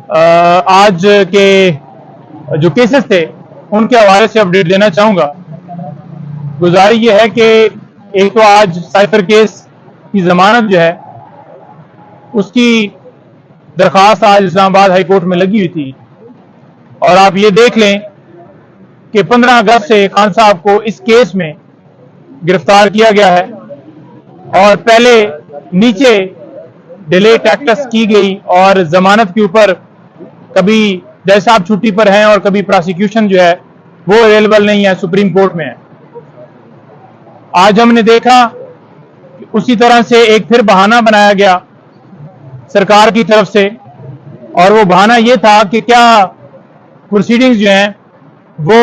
आज के जो केसेस थे उनके हवाले से अपडेट देना चाहूँगा। गुजारिश ये है कि एक तो आज साइफर केस की ज़मानत जो है उसकी दरख्वास्त आज इस्लामाबाद हाई कोर्ट में लगी हुई थी, और आप ये देख लें कि 15 अगस्त से खान साहब को इस केस में गिरफ्तार किया गया है और पहले नीचे डिले टैक्टिस की गई और जमानत के ऊपर कभी जज साहब छुट्टी पर हैं और कभी प्रोसिक्यूशन जो है वो अवेलेबल नहीं है, सुप्रीम कोर्ट में है। आज हमने देखा कि उसी तरह से एक फिर बहाना बनाया गया सरकार की तरफ से, और वो बहाना ये था कि क्या प्रोसीडिंग्स जो हैं वो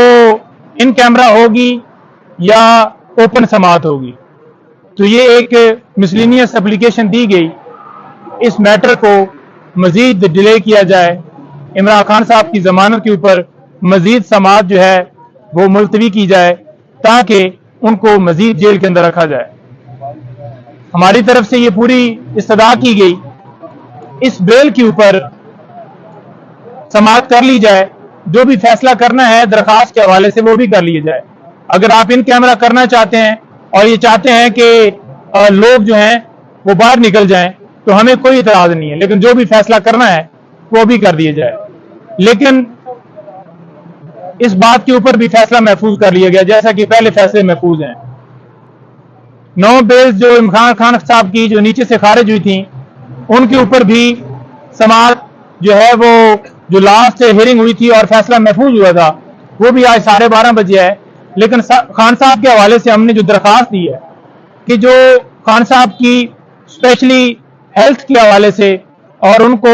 इन कैमरा होगी या ओपन समाअत होगी। तो ये एक मिसलिनियस एप्लीकेशन दी गई, इस मैटर को मजीद डिले किया जाए, इमरान खान साहब की जमानत के ऊपर मजीद समाअत जो है वो मुलतवी की जाए ताकि उनको मजीद जेल के अंदर रखा जाए। हमारी तरफ से ये पूरी इस्तदा की गई इस बेल के ऊपर समाअत कर ली जाए, जो भी फैसला करना है दरखास्त के हवाले से वो भी कर लिया जाए। अगर आप इन कैमरा करना चाहते हैं और ये चाहते हैं कि लोग जो हैं वो बाहर निकल जाएं तो हमें कोई इतराज नहीं है, लेकिन जो भी फैसला करना है वो भी कर दिया जाए। लेकिन इस बात के ऊपर भी फैसला महफूज कर लिया गया जैसा कि पहले फैसले महफूज हैं। 9 बेल्स जो इमरान खान साहब की जो नीचे से खारिज हुई थी उनके ऊपर भी समाअत जो है वो जो लास्ट हियरिंग हुई थी और फैसला महफूज हुआ था वो भी आज 12:30 बजे है। लेकिन खान साहब के हवाले से हमने जो दरखास्त दी है कि जो खान साहब की स्पेशली हेल्थ के हवाले से और उनको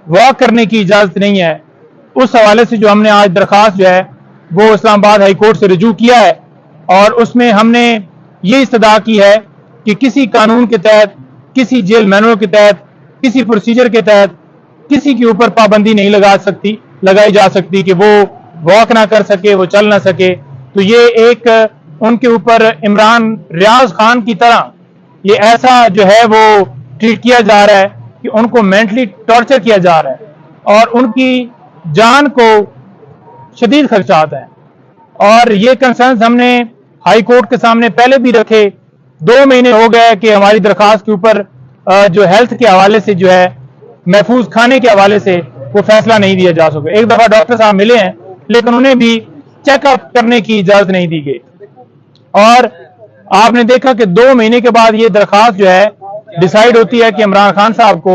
वॉक करने की इजाजत नहीं है, उस हवाले से जो हमने आज दरखास्त जो है वो इस्लामाबाद हाई कोर्ट से रजू किया है, और उसमें हमने ये इस्तदा की है कि किसी कानून के तहत, किसी जेल मैनुअल के तहत, किसी प्रोसीजर के तहत किसी के ऊपर पाबंदी नहीं लगाई जा सकती कि वो वॉक ना कर सके, वो चल ना सके। तो ये एक उनके ऊपर इमरान रियाज खान की तरह ये ऐसा जो है वो ट्रीट किया जा रहा है कि उनको मेंटली टॉर्चर किया जा रहा है और उनकी जान को शदीद खदशात हैं। और ये कंसर्न्स हमने हाई कोर्ट के सामने पहले भी रखे। 2 महीने हो गए कि हमारी दरखास्त के ऊपर जो हेल्थ के हवाले से जो है महफूज खाने के हवाले से वो फैसला नहीं दिया जा सका। एक दफा डॉक्टर साहब मिले हैं लेकिन उन्हें भी चेकअप करने की इजाजत नहीं दी गई, और आपने देखा कि 2 महीने के बाद ये दरखास्त जो है डिसाइड होती है कि इमरान खान साहब को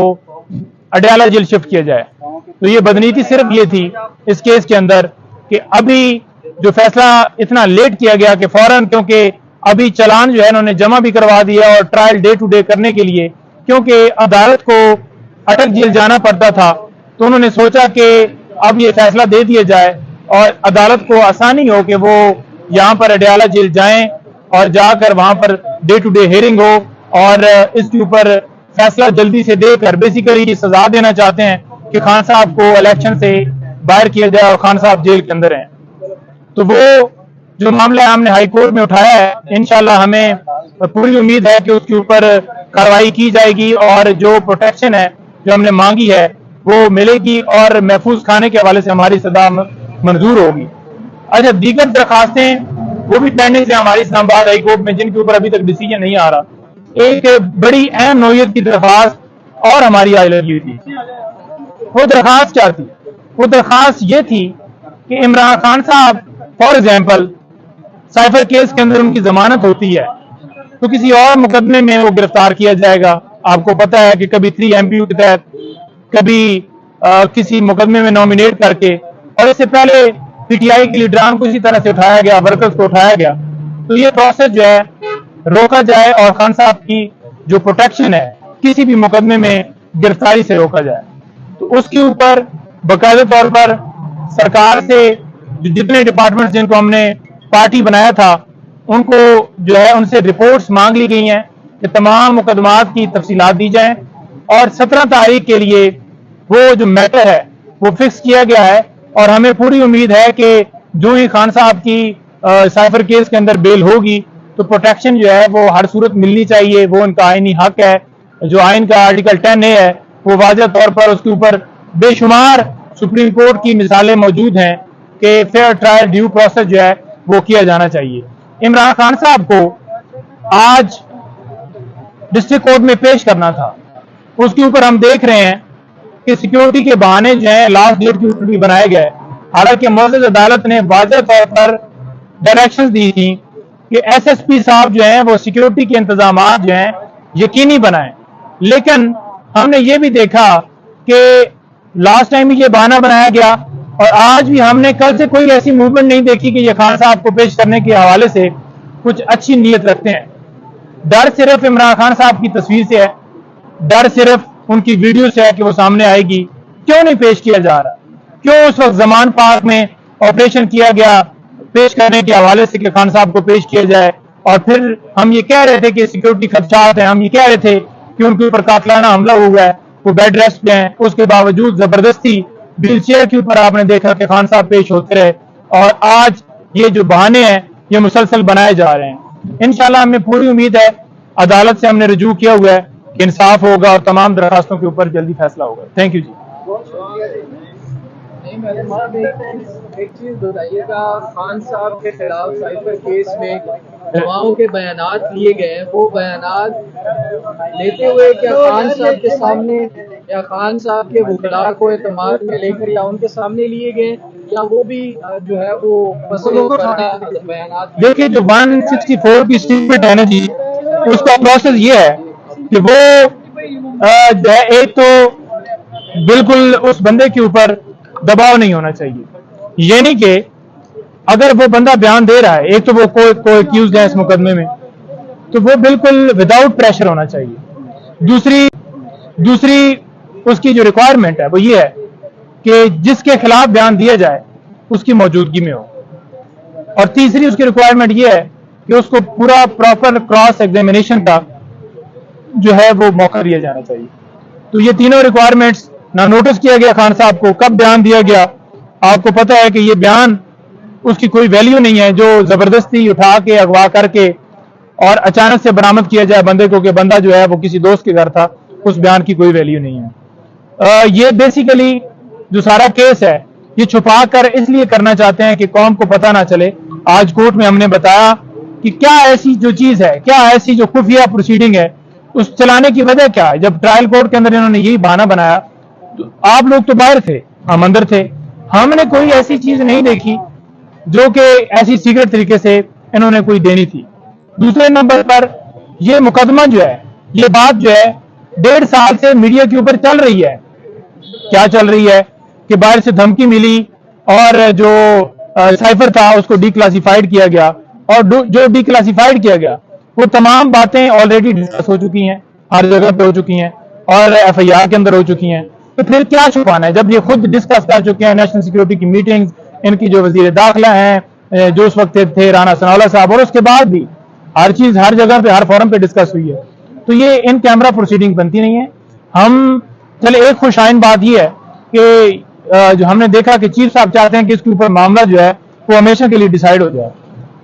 अडयाला जेल शिफ्ट किया जाए। तो ये बदनीति सिर्फ ये थी इस केस के अंदर कि अभी जो फैसला इतना लेट किया गया कि फौरन, क्योंकि अभी चालान जो है उन्होंने जमा भी करवा दिया और ट्रायल डे टू डे करने के लिए, क्योंकि अदालत को अटक जेल जाना पड़ता था, तो उन्होंने सोचा कि अब ये फैसला दे दिया जाए और अदालत को आसानी हो कि वो यहाँ पर अडयाला जेल जाएं और जाकर वहां per day to day hearing हो और इसके ऊपर फैसला जल्दी से देकर बेसिकली सजा देना चाहते हैं कि खान साहब को इलेक्शन से बाहर किया जाए और खान साहब जेल के अंदर हैं। तो वो जो मामला हमने हाई कोर्ट में उठाया है, इंशाल्लाह हमें पूरी उम्मीद है कि उसके ऊपर कार्रवाई की जाएगी और जो प्रोटेक्शन है जो हमने मांगी है वो मिलेगी और महफूज खाने के हवाले से हमारी सदा मंजूर होगी। अच्छा, दीगर दरखास्तें वो भी पेंडिंग है हमारी इस्लामाबाद हाई कोर्ट में, जिनके ऊपर अभी तक डिसीजन नहीं आ रहा। एक बड़ी अहम नौयत की दरखास्त और हमारी आई लगी थी। वो दरखास्त क्या थी? वो दरखास्त ये थी कि इमरान खान साहब फॉर एग्जाम्पल साइफर केस के अंदर उनकी जमानत होती है तो किसी और मुकदमे में वो गिरफ्तार किया जाएगा। आपको पता है कि कभी 3 MPU के तहत, कभी किसी मुकदमे में नॉमिनेट करके, और इससे पहले PTI के लीडरान को इसी तरह से उठाया गया, वर्कर्स को उठाया गया। तो ये प्रोसेस जो है रोका जाए और खान साहब की जो प्रोटेक्शन है किसी भी मुकदमे में गिरफ्तारी से रोका जाए। तो उसके ऊपर बाकायदा तौर पर सरकार से जितने डिपार्टमेंट जिनको हमने पार्टी बनाया था उनको जो है उनसे रिपोर्ट्स मांग ली गई हैं कि तमाम मुकदमात की तफसीलात दी जाएं, और 17 तारीख के लिए वो जो मैटर है वो फिक्स किया गया है। और हमें पूरी उम्मीद है कि जो ही खान साहब की साइफर केस के अंदर बेल होगी तो प्रोटेक्शन जो है वो हर सूरत मिलनी चाहिए, वो उनका आईनी हक है। जो आइन का आर्टिकल 10A है वो वाज़ेह तौर पर उसके ऊपर بے شمار سپریم کورٹ کی مثالیں موجود ہیں کہ فیئر ٹرائل ڈیو پروسیس جو ہے وہ کیا جانا چاہیے. عمران خان صاحب کو آج ڈسٹرکٹ کورٹ میں پیش کرنا تھا. اس کے اوپر ہم دیکھ رہے ہیں کہ سیکیورٹی کے بہانے جو ہیں لاسٹ ڈیٹ کے اوپر بھی بنائے گئے, حالانکہ معزز عدالت نے واضح طور پر ڈائریکشن دی تھی کہ ایس ایس پی صاحب جو ہیں وہ سیکیورٹی کے انتظامات جو ہیں یقینی بنائیں. لیکن ہم نے یہ بھی دیکھا کہ لاسٹ ٹائم بھی یہ بہانہ بنایا گیا, اور آج بھی ہم نے کل سے کوئی ایسی موومنٹ نہیں دیکھی کہ یہ خان صاحب کو پیش کرنے کے حوالے سے کچھ اچھی نیت رکھتے ہیں. ڈر صرف عمران خان صاحب کی تصویر سے ہے, ڈر صرف ان کی ویڈیو سے ہے کہ وہ سامنے آئے گی. کیوں نہیں پیش کیا جا رہا؟ کیوں اس وقت زمان پارک میں آپریشن کیا گیا پیش کرنے کے حوالے سے کہ خان صاحب کو پیش کیا جائے, اور پھر ہم یہ کہہ رہے تھے کہ سیکیورٹی خدشات ہیں, ہم یہ کہہ رہے تھے کہ ان کے اوپر قاتلانہ حملہ ہوا ہے, وہ بیڈ ریسٹ پہ ہیں, اس کے باوجود زبردستی ویل چیئر کے اوپر آپ نے دیکھا کہ خان صاحب پیش ہوتے رہے, اور آج یہ جو بہانے ہیں یہ مسلسل بنائے جا رہے ہیں. انشاءاللہ ہمیں پوری امید ہے, عدالت سے ہم نے رجوع کیا ہوا ہے کہ انصاف ہوگا اور تمام درخواستوں کے اوپر جلدی فیصلہ ہوگا. تھینک یو جی. ایک چیز بتائیے گا, خان صاحب کے خلاف سائفر کیس میں گواہوں کے بیانات لیے گئے, وہ بیانات لیتے ہوئے کیا خان صاحب کے سامنے یا خان صاحب کے وکلاء کو اعتماد میں لے کر یا ان کے سامنے لیے گئے, یا وہ بھی جو ہے وہ مسئلوں پر بیانات؟ دیکھیں جو 164 کی اسٹیٹمنٹ ہے نا جی, اس کا پروسیس یہ ہے کہ وہ ایک تو بالکل اس بندے کے اوپر دباؤ نہیں ہونا چاہیے, یعنی کہ اگر وہ بندہ بیان دے رہا ہے, ایک تو وہ کوئی ایکیوزڈ ہے اس مقدمے میں, تو وہ بالکل وداؤٹ پریشر ہونا چاہیے. دوسری اس کی جو ریکوائرمنٹ ہے وہ یہ ہے کہ جس کے خلاف بیان دیا جائے اس کی موجودگی میں ہو, اور تیسری اس کی ریکوائرمنٹ یہ ہے کہ اس کو پورا پراپر کراس ایگزامینیشن کا جو ہے وہ موقع دیا جانا چاہیے. تو یہ تینوں ریکوائرمنٹس نہ نوٹس کیا گیا خان صاحب کو, کب بیان دیا گیا آپ کو پتہ ہے کہ یہ بیان اس کی کوئی ویلیو نہیں ہے, جو زبردستی اٹھا کے اغوا کر کے اور اچانک سے برآمد کیا جائے بندے کو کہ بندہ جو ہے وہ کسی دوست کے گھر تھا, اس بیان کی کوئی ویلیو نہیں ہے. یہ بیسیکلی جو سارا کیس ہے یہ چھپا کر اس لیے کرنا چاہتے ہیں کہ قوم کو پتہ نہ چلے. آج کورٹ میں ہم نے بتایا کہ کیا ایسی جو چیز ہے, کیا ایسی جو خفیہ پروسیڈنگ ہے, اس چلانے کی وجہ کیا ہے. جب ٹرائل کورٹ کے اندر انہوں نے یہی بہانہ بنایا تو آپ لوگ تو باہر تھے, ہم اندر تھے, ہم نے کوئی ایسی چیز نہیں دیکھی جو کہ ایسی سیکرٹ طریقے سے انہوں نے کوئی دینی تھی. دوسرے نمبر پر یہ مقدمہ جو ہے, یہ بات جو ہے 1.5 سال سے میڈیا کے اوپر چل رہی ہے. کیا چل رہی ہے کہ باہر سے دھمکی ملی اور جو سائفر تھا اس کو ڈی کلاسیفائڈ کیا گیا, اور جو ڈی کلاسیفائڈ کیا گیا وہ تمام باتیں آلریڈی ڈسکس ہو چکی ہیں, ہر جگہ پہ ہو چکی ہیں, اور ایف آئی آر کے اندر ہو چکی ہیں. تو پھر کیا چھپانا ہے جب یہ خود ڈسکس کر چکے ہیں. نیشنل سیکیورٹی کی میٹنگز, ان کی جو وزیر داخلہ ہیں جو اس وقت تھے رانا ثناءاللہ صاحب, اور اس کے بعد بھی ہر چیز ہر جگہ پہ ہر فورم پہ ڈسکس ہوئی ہے. تو یہ ان کیمرہ پروسیڈنگ بنتی نہیں ہے. ہم چلے ایک خوش آئند بات یہ ہے کہ جو ہم نے دیکھا کہ چیف صاحب چاہتے ہیں کہ اس کے اوپر معاملہ جو ہے وہ ہمیشہ کے لیے ڈیسائیڈ ہو جائے,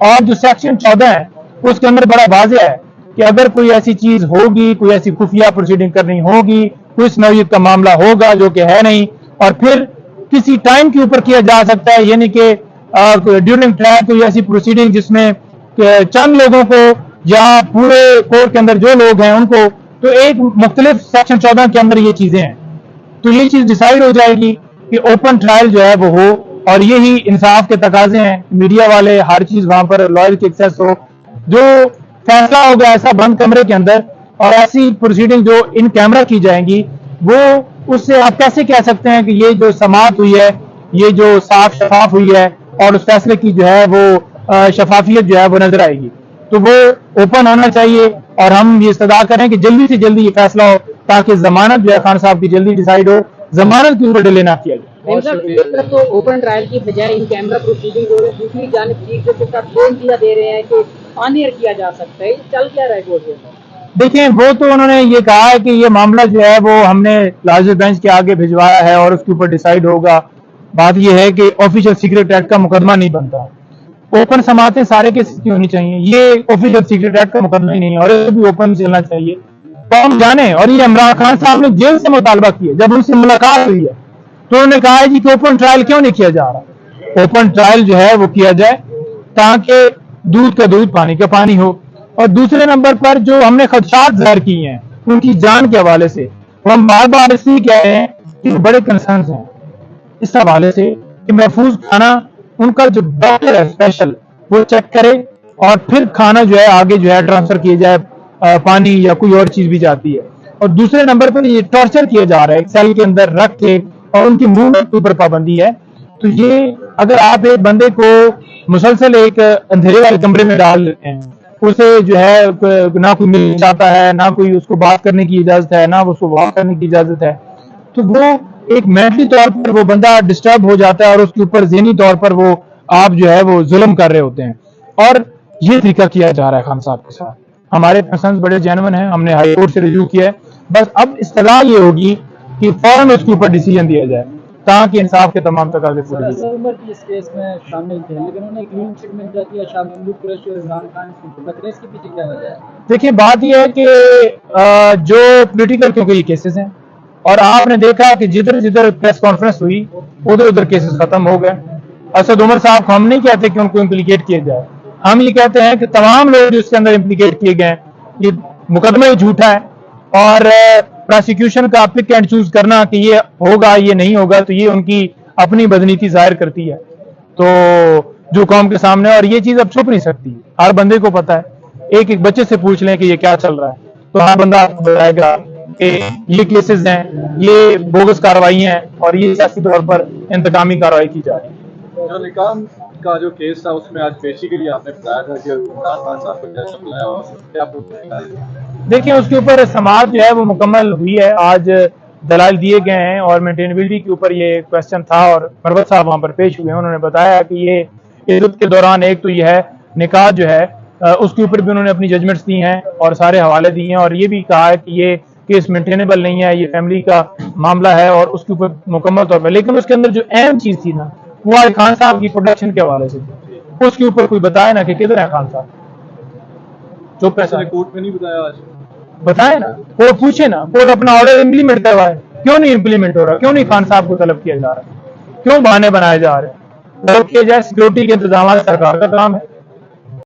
اور جو سیکشن 14 ہے اس کے اندر بڑا واضح ہے کہ اگر کوئی ایسی چیز ہوگی, کوئی ایسی خفیہ پروسیڈنگ کرنی ہوگی, کوئی اس نوعیت کا معاملہ ہوگا جو کہ ہے نہیں, اور پھر کسی ٹائم کے اوپر کیا جا سکتا ہے, یعنی کہ ڈیورنگ ٹرائل کوئی ایسی پروسیڈنگ جس میں چند لوگوں کو یا پورے کورٹ کے اندر جو لوگ ہیں ان کو, تو ایک مختلف سیکشن 14 کے اندر یہ چیزیں ہیں. تو یہ چیز ڈیسائیڈ ہو جائے گی کہ اوپن ٹرائل جو ہے وہ ہو, اور یہی انصاف کے تقاضے ہیں. میڈیا والے ہر چیز وہاں پر لائر کی ایکسیس ہو, جو فیصلہ ہوگا ایسا بند کمرے کے اندر, اور ایسی پروسیڈنگ جو ان کیمرہ کی جائیں گی, وہ اس سے آپ کیسے کہہ سکتے ہیں کہ یہ جو سماعت ہوئی ہے یہ جو صاف شفاف ہوئی ہے اور اس فیصلے کی جو ہے وہ شفافیت جو ہے وہ نظر آئے گی. تو وہ اوپن ہونا چاہیے, اور ہم یہ استدعا کریں کہ جلدی سے جلدی یہ فیصلہ ہو تاکہ ضمانت جو ہے خان صاحب کی جلدی ڈیسائیڈ ہو, ضمانت کے اوپر ڈیلے نہ کیا جائے. تو اوپن ٹرائل کی بجائے ان کیمرہ پروسیڈنگ ہو رہی ہے, دوسری جانب چیف جسٹس کا دیا دے رہے ہیں کہ آن ایئر کیا جا سکتا ہے, چل کیا رہا ہے کورٹ میں؟ دیکھیں وہ تو انہوں نے یہ کہا ہے کہ یہ معاملہ جو ہے وہ ہم نے لارجر بینچ کے آگے بھجوایا ہے اور اس کے اوپر ڈیسائیڈ ہوگا. بات یہ ہے کہ آفیشیل سیکرٹ ایکٹ کا مقدمہ نہیں بنتا, اوپن سماعتیں سارے کیسز کی ہونی چاہیے. یہ آفیشیل سیکرٹ ایکٹ کا مقدمہ ہی نہیں ہے, اور یہ بھی اوپن چلنا چاہیے. تو ہم جانے, اور یہ عمران خان صاحب نے جیل سے مطالبہ کیا, جب ان سے ملاقات ہوئی ہے तो उन्होंने कहा है जी कि ओपन ट्रायल क्यों नहीं किया जा रहा। ओपन ट्रायल जो है वो किया जाए ताकि दूध का दूध पानी का पानी हो। और दूसरे नंबर पर जो हमने खदशात जाहिर किए हैं उनकी जान के हवाले से, वो हम बार बार इसलिए कह रहे हैं कि बड़े कंसर्न हैं इस हवाले से कि महफूज खाना उनका जो डॉक्टर है स्पेशल वो चेक करे और फिर खाना जो है आगे जो है ट्रांसफर किया जाए, पानी या कोई और चीज भी जाती है। और दूसरे नंबर पर ये टॉर्चर किया जा रहा है सेल के अंदर रख के और उनकी मूवमेंट के ऊपर पाबंदी है। तो ये अगर आप एक बंदे को मुसलसल एक अंधेरे वाले कमरे में डाल देते हैं, उसे जो है ना कोई मिल जाता है, ना कोई उसको बात करने की इजाजत है, ना उसको वॉक करने की इजाजत है, तो वो एक मेंटली तौर पर वो बंदा डिस्टर्ब हो जाता है और उसके ऊपर ज़हनी तौर पर वो आप जो है वो जुल्म कर रहे होते हैं। और ये तरीका किया जा रहा है खान साहब के साथ। हमारे कंसर्न्स बड़े जेन्युइन हैं, हमने हाई कोर्ट से रिव्यू किया है। बस अब इस्तलाह ये होगी कि फौरन उसके ऊपर डिसीजन दिया जाए ताकि इंसाफ के तमाम तकाज़े पूरे हो जाएं। उमर भी इस केस में शामिल थे, लेकिन उन्हें क्लीन चिट मिल जाती है। शाह महमूद कुरैशी और इमरान खान की टक्कर, इसके पीछे क्या वजह है? देखिए, बात यह है कि जो पॉलिटिकल क्योंकि ये केसेस हैं और आपने देखा कि जिधर जिधर प्रेस कॉन्फ्रेंस हुई उधर उधर केसेस खत्म हो गए। असद उमर साहब को हम नहीं कहते कि उनको इम्प्लीकेट किया जाए, हम ये कहते हैं कि तमाम लोग जो इसके अंदर इम्प्लीकेट किए गए ये मुकदमा ही झूठा है। और प्रोसिक्यूशन का पिक एंड चूज करना कि ये होगा ये नहीं होगा, तो ये उनकी अपनी बदनीति जाहिर करती है तो जो कौम के सामने। और ये चीज अब छुप नहीं सकती, हर बंदे को पता है। एक एक बच्चे से पूछ लें कि ये क्या चल रहा है तो हर बंदा आपको बताएगा कि ये केसेस हैं, ये बोगस कार्रवाई हैं और ये सियासी तौर पर इंतकामी कार्रवाई की जा रही है। जो निकाम का जो केस था उसमें आज पेशी के लिए आपने बताया था कि खान साहब को जज बुलाया और क्या आपको बताया? देखिए, उसके ऊपर समाअत जो है वो मुकम्मल हुई है, आज दलाल दिए गए हैं और मेंटेनेबिलिटी के ऊपर ये क्वेश्चन था और मरवत साहब वहाँ पर पेश हुए हैं। उन्होंने बताया कि ये इद्दत के दौरान एक तो ये है निकाह जो है उसके ऊपर भी उन्होंने अपनी जजमेंट्स दी हैं और सारे हवाले दिए हैं और ये भी कहा है कि ये केस मेंटेनेबल नहीं है, ये फैमिली का मामला है और उसके ऊपर मुकम्मल तौर पर। लेकिन उसके अंदर जो अहम चीज़ थी ना वो आज खान साहब की प्रोटेक्शन के हवाले से थी, उसके ऊपर कोई बताए ना कि किधर है खान साहब। चुप है, कोर्ट में नहीं बताया आज? बताए ना, कोर्ट पूछे ना, कोर्ट अपना ऑर्डर इम्प्लीमेंट करवाए। क्यों नहीं इम्प्लीमेंट हो रहा? क्यों नहीं खान साहब को तलब किया जा रहा? क्यों बहाने बनाए जा रहे हैं? तलब किया जाए, सिक्योरिटी के इंतजाम सरकार का काम है।